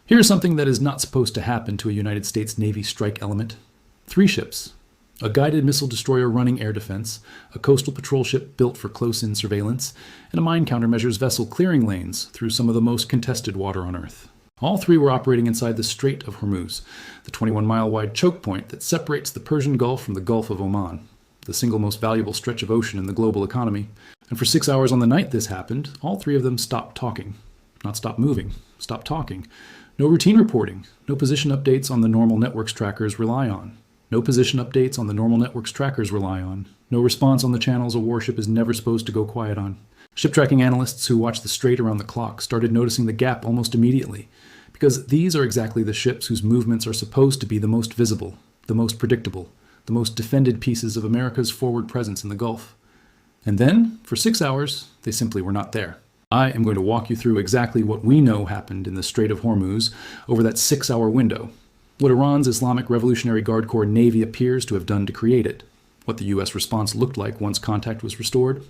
Here's something that is not supposed to happen to a United States Navy strike element. 3 ships. A guided missile destroyer running air defense, a coastal patrol ship built for close-in surveillance, and a mine countermeasures vessel clearing lanes through some of the most contested water on Earth. All 3 were operating inside the Strait of Hormuz, the 21-mile-wide choke point that separates the Persian Gulf from the Gulf of Oman, the single most valuable stretch of ocean in the global economy. And for 6 hours on the night this happened, all 3 of them stopped talking. Not stopped moving, stopped talking. No routine reporting, no position updates on the normal networks trackers rely on. No position updates on the normal networks trackers rely on. No response on the channels a warship is never supposed to go quiet on. Ship tracking analysts who watch the Strait around the clock started noticing the gap almost immediately, because these are exactly the ships whose movements are supposed to be the most visible, the most predictable, the most defended pieces of America's forward presence in the Gulf. And then, for 6 hours, they simply were not there. I am going to walk you through exactly what we know happened in the Strait of Hormuz over that 6-hour window, what Iran's Islamic Revolutionary Guard Corps Navy appears to have done to create it, what the U.S. response looked like once contact was restored,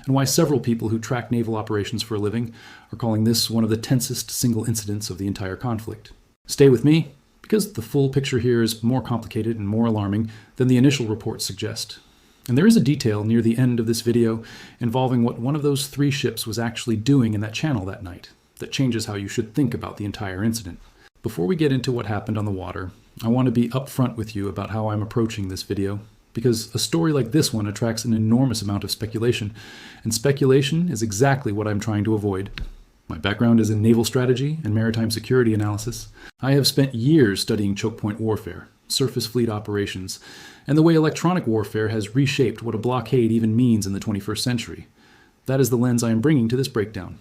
and why several people who track naval operations for a living are calling this one of the tensest single incidents of the entire conflict. Stay with me, because the full picture here is more complicated and more alarming than the initial reports suggest. And there is a detail near the end of this video involving what one of those 3 ships was actually doing in that channel that night that changes how you should think about the entire incident. Before we get into what happened on the water, I want to be upfront with you about how I'm approaching this video, because a story like this one attracts an enormous amount of speculation, and speculation is exactly what I'm trying to avoid. My background is in naval strategy and maritime security analysis. I have spent years studying chokepoint warfare, surface fleet operations, and the way electronic warfare has reshaped what a blockade even means in the 21st century. That is the lens I am bringing to this breakdown.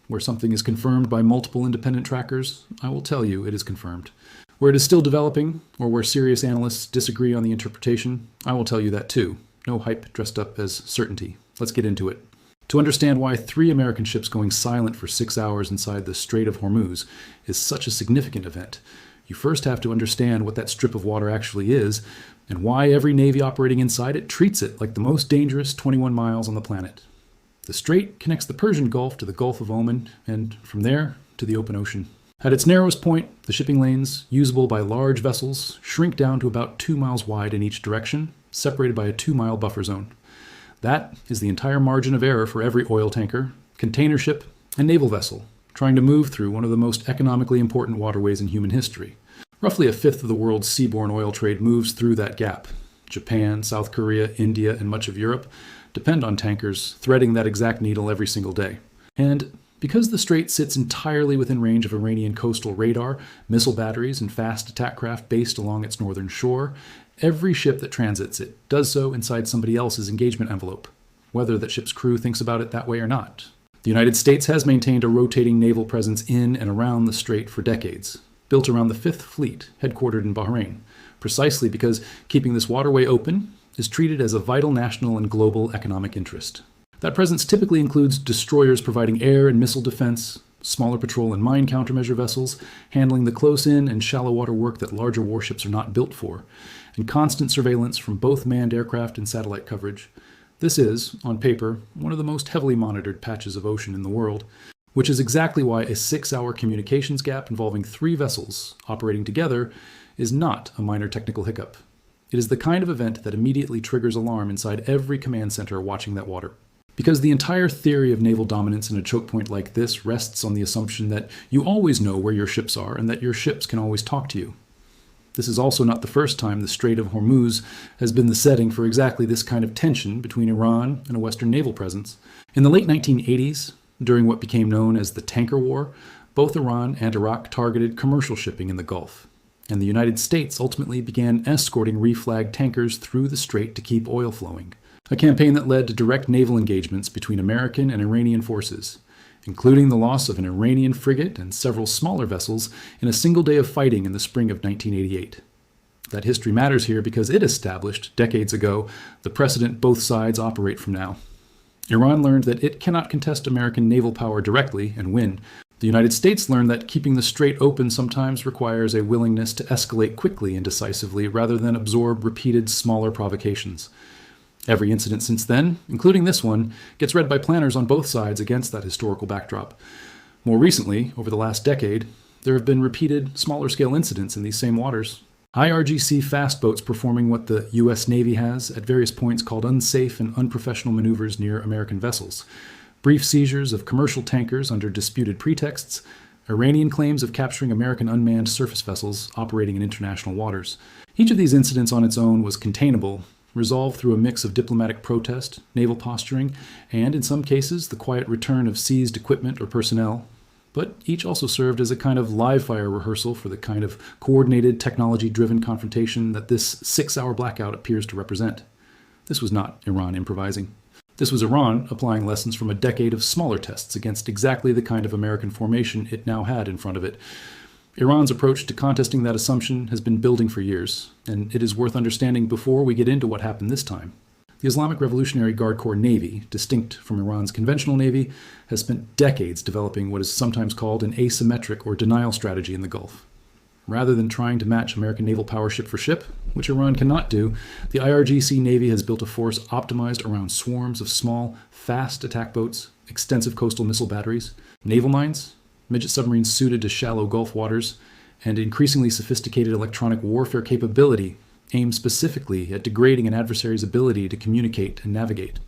Where something is confirmed by multiple independent trackers, I will tell you it is confirmed. Where it is still developing, or where serious analysts disagree on the interpretation, I will tell you that too. No hype dressed up as certainty. Let's get into it. To understand why 3 American ships going silent for 6 hours inside the Strait of Hormuz is such a significant event, you first have to understand what that strip of water actually is, and why every Navy operating inside it treats it like the most dangerous 21 miles on the planet. The strait connects the Persian Gulf to the Gulf of Oman, and from there to the open ocean. At its narrowest point, the shipping lanes, usable by large vessels, shrink down to about 2 miles wide in each direction, separated by a 2-mile buffer zone. That is the entire margin of error for every oil tanker, container ship, and naval vessel trying to move through one of the most economically important waterways in human history. Roughly 1/5 of the world's seaborne oil trade moves through that gap. Japan, South Korea, India, and much of Europe depend on tankers threading that exact needle every single day. And because the strait sits entirely within range of Iranian coastal radar, missile batteries, and fast attack craft based along its northern shore, every ship that transits it does so inside somebody else's engagement envelope, whether that ship's crew thinks about it that way or not. The United States has maintained a rotating naval presence in and around the strait for decades, built around the 5th Fleet, headquartered in Bahrain, precisely because keeping this waterway open is treated as a vital national and global economic interest. That presence typically includes destroyers providing air and missile defense, smaller patrol and mine countermeasure vessels handling the close-in and shallow water work that larger warships are not built for, and constant surveillance from both manned aircraft and satellite coverage. This is, on paper, one of the most heavily monitored patches of ocean in the world, which is exactly why a 6-hour communications gap involving 3 vessels operating together is not a minor technical hiccup. It is the kind of event that immediately triggers alarm inside every command center watching that water. Because the entire theory of naval dominance in a choke point like this rests on the assumption that you always know where your ships are and that your ships can always talk to you. This is also not the first time the Strait of Hormuz has been the setting for exactly this kind of tension between Iran and a Western naval presence. In the late 1980s, during what became known as the Tanker War, both Iran and Iraq targeted commercial shipping in the Gulf, and the United States ultimately began escorting reflagged tankers through the strait to keep oil flowing, a campaign that led to direct naval engagements between American and Iranian forces, including the loss of an Iranian frigate and several smaller vessels in a single day of fighting in the spring of 1988. That history matters here because it established, decades ago, the precedent both sides operate from now. Iran learned that it cannot contest American naval power directly and win. The United States learned that keeping the strait open sometimes requires a willingness to escalate quickly and decisively rather than absorb repeated smaller provocations. Every incident since then, including this one, gets read by planners on both sides against that historical backdrop. More recently, over the last decade, There have been repeated, smaller-scale incidents in these same waters. IRGC fast boats performing what the U.S. Navy has at various points called unsafe and unprofessional maneuvers near American vessels, brief seizures of commercial tankers under disputed pretexts, Iranian claims of capturing American unmanned surface vessels operating in international waters. Each of these incidents on its own was containable, resolved through a mix of diplomatic protest, naval posturing, and, in some cases, the quiet return of seized equipment or personnel. But each also served as a kind of live-fire rehearsal for the kind of coordinated, technology-driven confrontation that this 6-hour blackout appears to represent. This was not Iran improvising. This was Iran applying lessons from a decade of smaller tests against exactly the kind of American formation it now had in front of it. Iran's approach to contesting that assumption has been building for years, and it is worth understanding before we get into what happened this time. The Islamic Revolutionary Guard Corps Navy, distinct from Iran's conventional navy, has spent decades developing what is sometimes called an asymmetric or denial strategy in the Gulf. Rather than trying to match American naval power ship for ship, which Iran cannot do, the IRGC Navy has built a force optimized around swarms of small, fast attack boats, extensive coastal missile batteries, naval mines, midget submarines suited to shallow Gulf waters, and increasingly sophisticated electronic warfare capability aimed specifically at degrading an adversary's ability to communicate and navigate.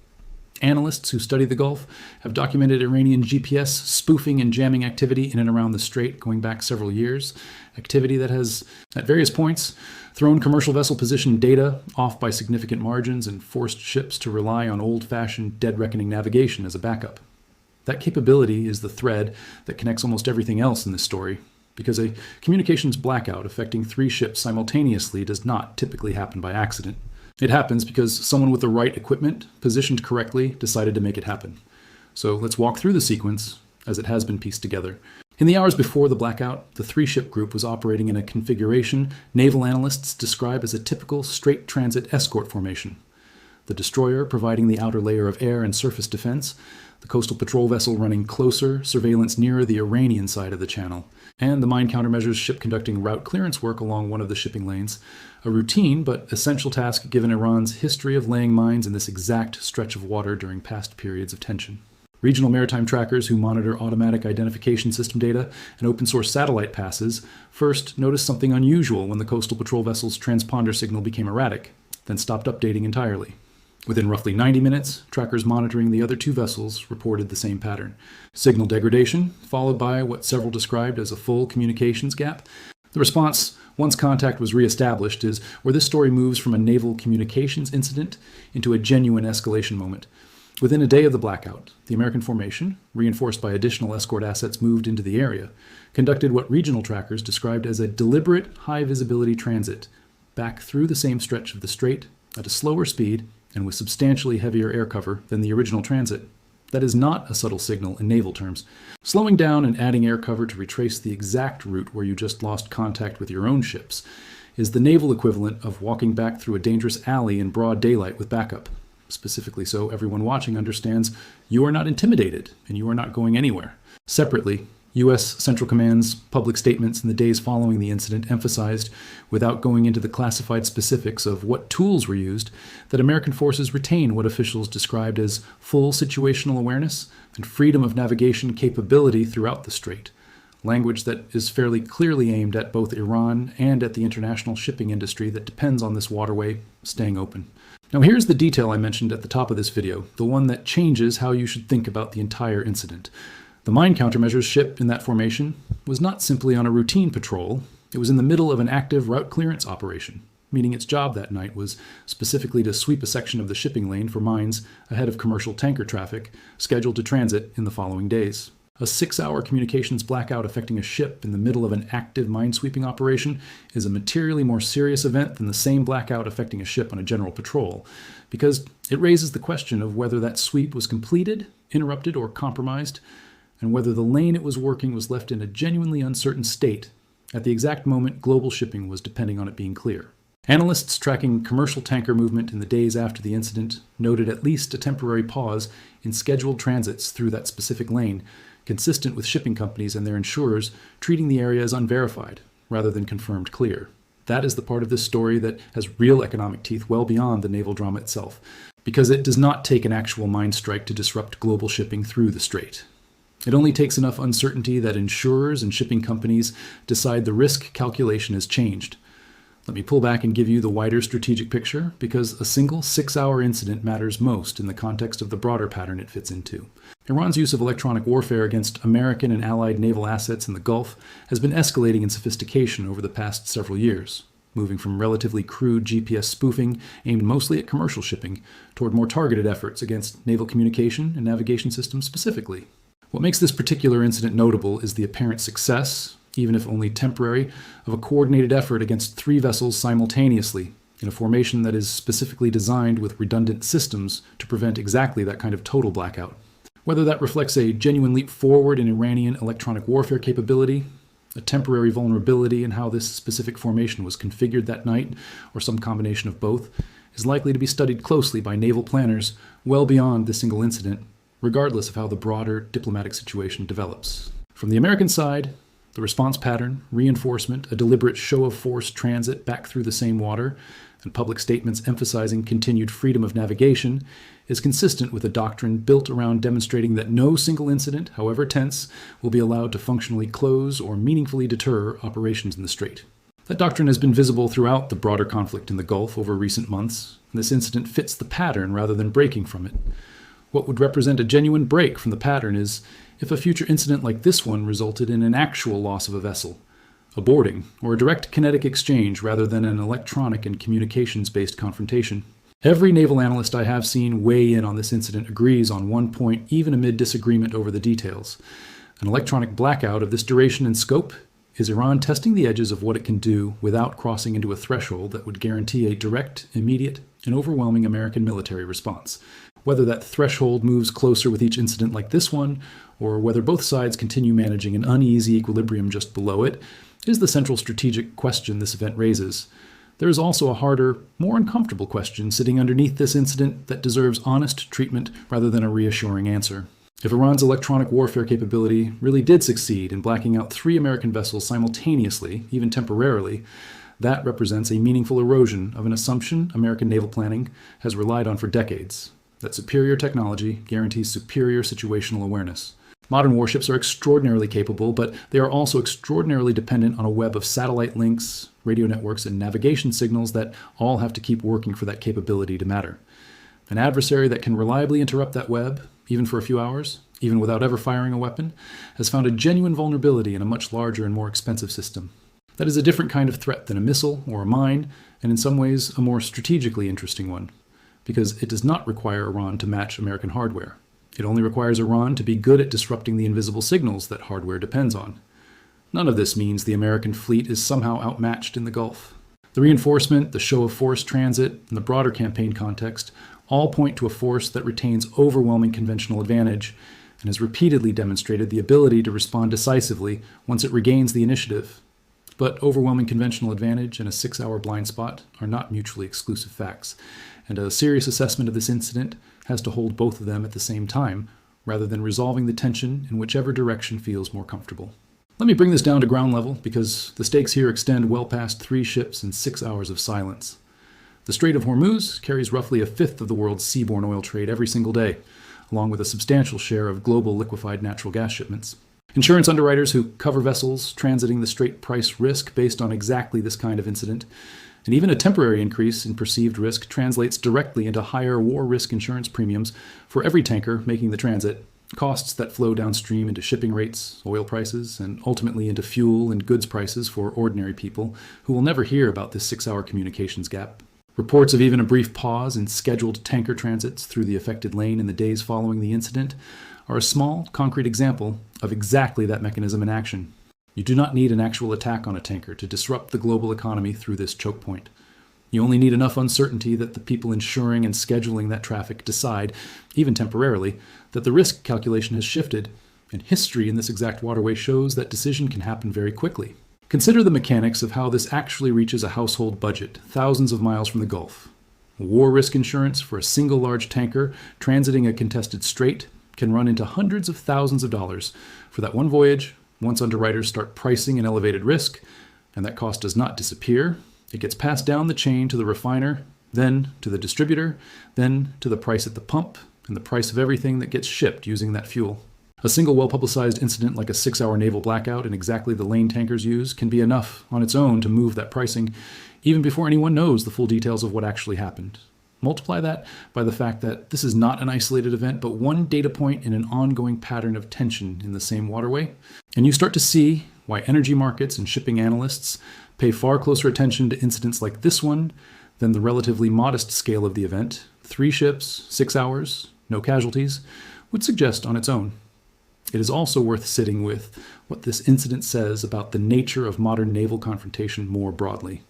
Analysts who study the Gulf have documented Iranian GPS spoofing and jamming activity in and around the strait going back several years, activity that has, at various points, thrown commercial vessel position data off by significant margins and forced ships to rely on old-fashioned dead-reckoning navigation as a backup. That capability is the thread that connects almost everything else in this story, because a communications blackout affecting 3 ships simultaneously does not typically happen by accident. It happens because someone with the right equipment, positioned correctly, decided to make it happen. So let's walk through the sequence as it has been pieced together. In the hours before the blackout, the 3-ship group was operating in a configuration naval analysts describe as a typical straight transit escort formation. The destroyer providing the outer layer of air and surface defense, the coastal patrol vessel running closer, surveillance nearer the Iranian side of the channel, and the mine countermeasures ship conducting route clearance work along one of the shipping lanes, a routine but essential task given Iran's history of laying mines in this exact stretch of water during past periods of tension. Regional maritime trackers who monitor automatic identification system data and open-source satellite passes first noticed something unusual when the coastal patrol vessel's transponder signal became erratic, then stopped updating entirely. Within roughly 90 minutes, trackers monitoring the other 2 vessels reported the same pattern. Signal degradation, followed by what several described as a full communications gap. The response, once contact was reestablished, is where this story moves from a naval communications incident into a genuine escalation moment. Within a day of the blackout, the American formation, reinforced by additional escort assets moved into the area, conducted what regional trackers described as a deliberate high-visibility transit back through the same stretch of the strait at a slower speed and with substantially heavier air cover than the original transit. That is not a subtle signal in naval terms. Slowing down and adding air cover to retrace the exact route where you just lost contact with your own ships is the naval equivalent of walking back through a dangerous alley in broad daylight with backup. Specifically so everyone watching understands you are not intimidated and you are not going anywhere. Separately, U.S. Central Command's public statements in the days following the incident emphasized, without going into the classified specifics of what tools were used, that American forces retain what officials described as full situational awareness and freedom of navigation capability throughout the strait, language that is fairly clearly aimed at both Iran and at the international shipping industry that depends on this waterway staying open. Now here's the detail I mentioned at the top of this video, the one that changes how you should think about the entire incident. The mine countermeasures ship in that formation was not simply on a routine patrol, it was in the middle of an active route clearance operation, meaning its job that night was specifically to sweep a section of the shipping lane for mines ahead of commercial tanker traffic scheduled to transit in the following days. A 6-hour communications blackout affecting a ship in the middle of an active minesweeping operation is a materially more serious event than the same blackout affecting a ship on a general patrol, because it raises the question of whether that sweep was completed, interrupted, or compromised, and whether the lane it was working was left in a genuinely uncertain state at the exact moment global shipping was depending on it being clear. Analysts tracking commercial tanker movement in the days after the incident noted at least a temporary pause in scheduled transits through that specific lane, consistent with shipping companies and their insurers treating the area as unverified rather than confirmed clear. That is the part of this story that has real economic teeth well beyond the naval drama itself, because it does not take an actual mine strike to disrupt global shipping through the strait. It only takes enough uncertainty that insurers and shipping companies decide the risk calculation has changed. Let me pull back and give you the wider strategic picture, because a single 6-hour incident matters most in the context of the broader pattern it fits into. Iran's use of electronic warfare against American and allied naval assets in the Gulf has been escalating in sophistication over the past several years, moving from relatively crude GPS spoofing aimed mostly at commercial shipping toward more targeted efforts against naval communication and navigation systems specifically. What makes this particular incident notable is the apparent success, even if only temporary, of a coordinated effort against 3 vessels simultaneously in a formation that is specifically designed with redundant systems to prevent exactly that kind of total blackout. Whether that reflects a genuine leap forward in Iranian electronic warfare capability, a temporary vulnerability in how this specific formation was configured that night, or some combination of both, is likely to be studied closely by naval planners well beyond the single incident, regardless of how the broader diplomatic situation develops. From the American side, the response pattern, reinforcement, a deliberate show of force transit back through the same water, and public statements emphasizing continued freedom of navigation is consistent with a doctrine built around demonstrating that no single incident, however tense, will be allowed to functionally close or meaningfully deter operations in the Strait. That doctrine has been visible throughout the broader conflict in the Gulf over recent months, and this incident fits the pattern rather than breaking from it. What would represent a genuine break from the pattern is if a future incident like this one resulted in an actual loss of a vessel, a boarding, or a direct kinetic exchange rather than an electronic and communications-based confrontation. Every naval analyst I have seen weigh in on this incident agrees on one point, even amid disagreement over the details. An electronic blackout of this duration and scope is Iran testing the edges of what it can do without crossing into a threshold that would guarantee a direct, immediate, and overwhelming American military response. Whether that threshold moves closer with each incident like this one, or whether both sides continue managing an uneasy equilibrium just below it, is the central strategic question this event raises. There is also a harder, more uncomfortable question sitting underneath this incident that deserves honest treatment rather than a reassuring answer. If Iran's electronic warfare capability really did succeed in blacking out 3 American vessels simultaneously, even temporarily, that represents a meaningful erosion of an assumption American naval planning has relied on for decades, that superior technology guarantees superior situational awareness. Modern warships are extraordinarily capable, but they are also extraordinarily dependent on a web of satellite links, radio networks, and navigation signals that all have to keep working for that capability to matter. An adversary that can reliably interrupt that web, even for a few hours, even without ever firing a weapon, has found a genuine vulnerability in a much larger and more expensive system. That is a different kind of threat than a missile or a mine, and in some ways a more strategically interesting one, because it does not require Iran to match American hardware. It only requires Iran to be good at disrupting the invisible signals that hardware depends on. None of this means the American fleet is somehow outmatched in the Gulf. The reinforcement, the show of force transit, and the broader campaign context all point to a force that retains overwhelming conventional advantage and has repeatedly demonstrated the ability to respond decisively once it regains the initiative. But overwhelming conventional advantage and a 6-hour blind spot are not mutually exclusive facts, and a serious assessment of this incident has to hold both of them at the same time, rather than resolving the tension in whichever direction feels more comfortable. Let me bring this down to ground level, because the stakes here extend well past 3 ships and 6 hours of silence. The Strait of Hormuz carries roughly 1/5 of the world's seaborne oil trade every single day, along with a substantial share of global liquefied natural gas shipments. Insurance underwriters who cover vessels transiting the Strait price risk based on exactly this kind of incident, and even a temporary increase in perceived risk translates directly into higher war risk insurance premiums for every tanker making the transit, costs that flow downstream into shipping rates, oil prices, and ultimately into fuel and goods prices for ordinary people who will never hear about this 6-hour communications gap. Reports of even a brief pause in scheduled tanker transits through the affected lane in the days following the incident are a small, concrete example of exactly that mechanism in action. You do not need an actual attack on a tanker to disrupt the global economy through this choke point. You only need enough uncertainty that the people insuring and scheduling that traffic decide, even temporarily, that the risk calculation has shifted, and history in this exact waterway shows that decision can happen very quickly. Consider the mechanics of how this actually reaches a household budget, thousands of miles from the Gulf. War risk insurance for a single large tanker transiting a contested strait can run into hundreds of thousands of dollars for that one voyage once underwriters start pricing an elevated risk, and that cost does not disappear. It gets passed down the chain to the refiner, then to the distributor, then to the price at the pump, and the price of everything that gets shipped using that fuel. A single well-publicized incident like a 6-hour naval blackout in exactly the lane tankers use can be enough on its own to move that pricing, even before anyone knows the full details of what actually happened. Multiply that by the fact that this is not an isolated event, but one data point in an ongoing pattern of tension in the same waterway, and you start to see why energy markets and shipping analysts pay far closer attention to incidents like this one than the relatively modest scale of the event. 3 ships, 6 hours, no casualties, would suggest on its own. It is also worth sitting with what this incident says about the nature of modern naval confrontation more broadly.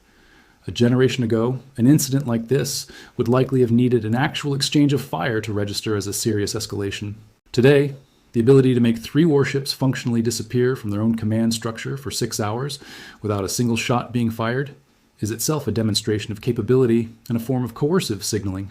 A generation ago, an incident like this would likely have needed an actual exchange of fire to register as a serious escalation. Today, the ability to make 3 warships functionally disappear from their own command structure for 6 hours without a single shot being fired is itself a demonstration of capability and a form of coercive signaling.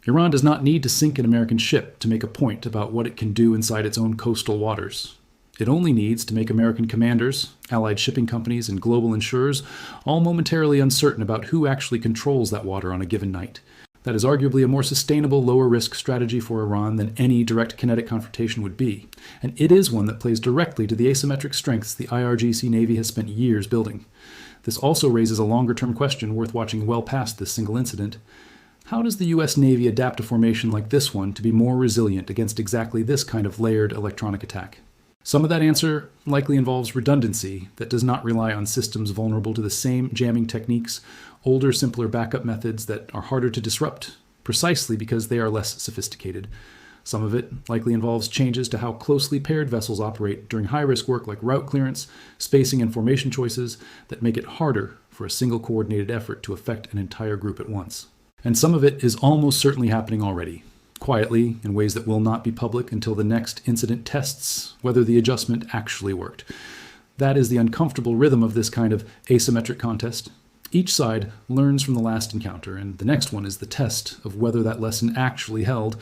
Iran does not need to sink an American ship to make a point about what it can do inside its own coastal waters. It only needs to make American commanders, allied shipping companies, and global insurers all momentarily uncertain about who actually controls that water on a given night. That is arguably a more sustainable, lower-risk strategy for Iran than any direct kinetic confrontation would be, and it is one that plays directly to the asymmetric strengths the IRGC Navy has spent years building. This also raises a longer-term question worth watching well past this single incident. How does the U.S. Navy adapt a formation like this one to be more resilient against exactly this kind of layered electronic attack? Some of that answer likely involves redundancy that does not rely on systems vulnerable to the same jamming techniques, older, simpler backup methods that are harder to disrupt, precisely because they are less sophisticated. Some of it likely involves changes to how closely paired vessels operate during high-risk work like route clearance, spacing, and formation choices that make it harder for a single coordinated effort to affect an entire group at once. And some of it is almost certainly happening already, quietly in ways that will not be public until the next incident tests whether the adjustment actually worked. That is the uncomfortable rhythm of this kind of asymmetric contest. Each side learns from the last encounter, and the next one is the test of whether that lesson actually held.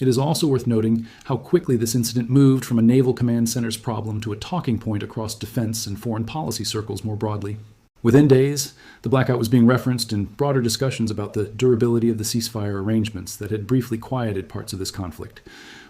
It is also worth noting how quickly this incident moved from a naval command center's problem to a talking point across defense and foreign policy circles more broadly. Within days, the blackout was being referenced in broader discussions about the durability of the ceasefire arrangements that had briefly quieted parts of this conflict,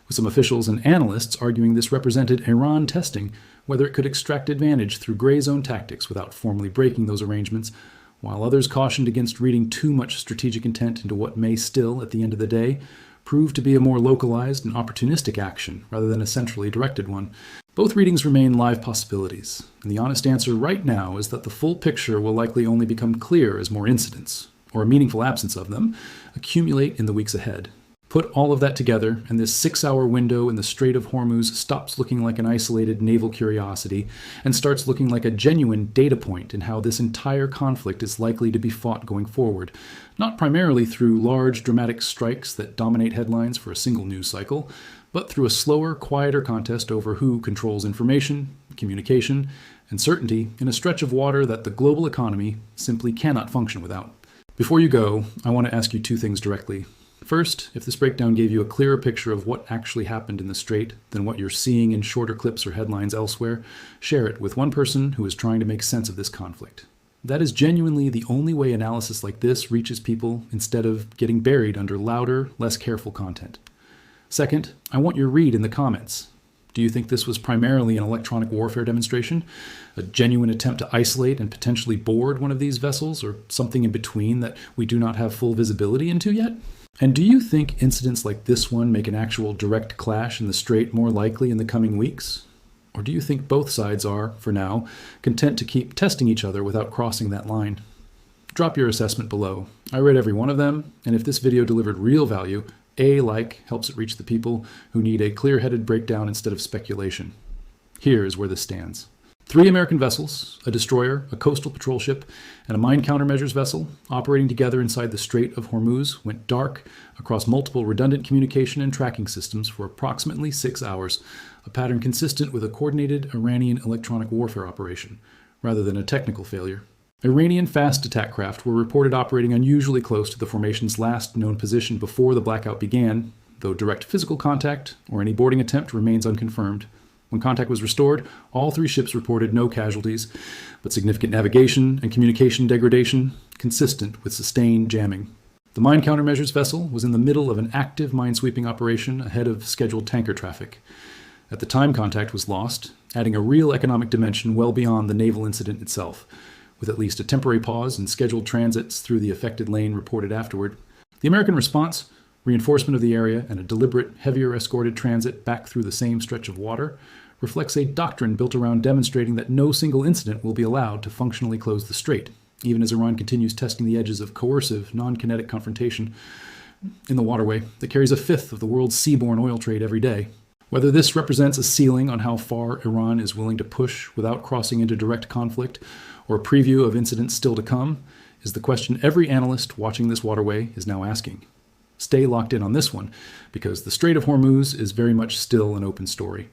with some officials and analysts arguing this represented Iran testing whether it could extract advantage through gray zone tactics without formally breaking those arrangements, while others cautioned against reading too much strategic intent into what may still, at the end of the day, prove to be a more localized and opportunistic action rather than a centrally directed one. Both readings remain live possibilities, and the honest answer right now is that the full picture will likely only become clear as more incidents, or a meaningful absence of them, accumulate in the weeks ahead. Put all of that together, and this 6-hour window in the Strait of Hormuz stops looking like an isolated naval curiosity and starts looking like a genuine data point in how this entire conflict is likely to be fought going forward, not primarily through large, dramatic strikes that dominate headlines for a single news cycle, but through a slower, quieter contest over who controls information, communication, and certainty in a stretch of water that the global economy simply cannot function without. Before you go, I want to ask you 2 things directly. First, if this breakdown gave you a clearer picture of what actually happened in the Strait than what you're seeing in shorter clips or headlines elsewhere, share it with one person who is trying to make sense of this conflict. That is genuinely the only way analysis like this reaches people instead of getting buried under louder, less careful content. Second, I want your read in the comments. Do you think this was primarily an electronic warfare demonstration, a genuine attempt to isolate and potentially board one of these vessels, or something in between that we do not have full visibility into yet? And do you think incidents like this one make an actual direct clash in the Strait more likely in the coming weeks? Or do you think both sides are, for now, content to keep testing each other without crossing that line? Drop your assessment below. I read every one of them, and if this video delivered real value, a like helps it reach the people who need a clear-headed breakdown instead of speculation. Here is where this stands. 3 American vessels, a destroyer, a coastal patrol ship, and a mine countermeasures vessel, operating together inside the Strait of Hormuz, went dark across multiple redundant communication and tracking systems for approximately 6 hours, a pattern consistent with a coordinated Iranian electronic warfare operation, rather than a technical failure. Iranian fast attack craft were reported operating unusually close to the formation's last known position before the blackout began, though direct physical contact or any boarding attempt remains unconfirmed. When contact was restored, all 3 ships reported no casualties, but significant navigation and communication degradation, consistent with sustained jamming. The mine countermeasures vessel was in the middle of an active minesweeping operation ahead of scheduled tanker traffic. At the time, contact was lost, adding a real economic dimension well beyond the naval incident itself, with at least a temporary pause in scheduled transits through the affected lane reported afterward. The American response, reinforcement of the area, and a deliberate, heavier escorted transit back through the same stretch of water, reflects a doctrine built around demonstrating that no single incident will be allowed to functionally close the strait, even as Iran continues testing the edges of coercive, non-kinetic confrontation in the waterway that carries a fifth of the world's seaborne oil trade every day. Whether this represents a ceiling on how far Iran is willing to push without crossing into direct conflict, or a preview of incidents still to come, is the question every analyst watching this waterway is now asking. Stay locked in on this one, because the Strait of Hormuz is very much still an open story.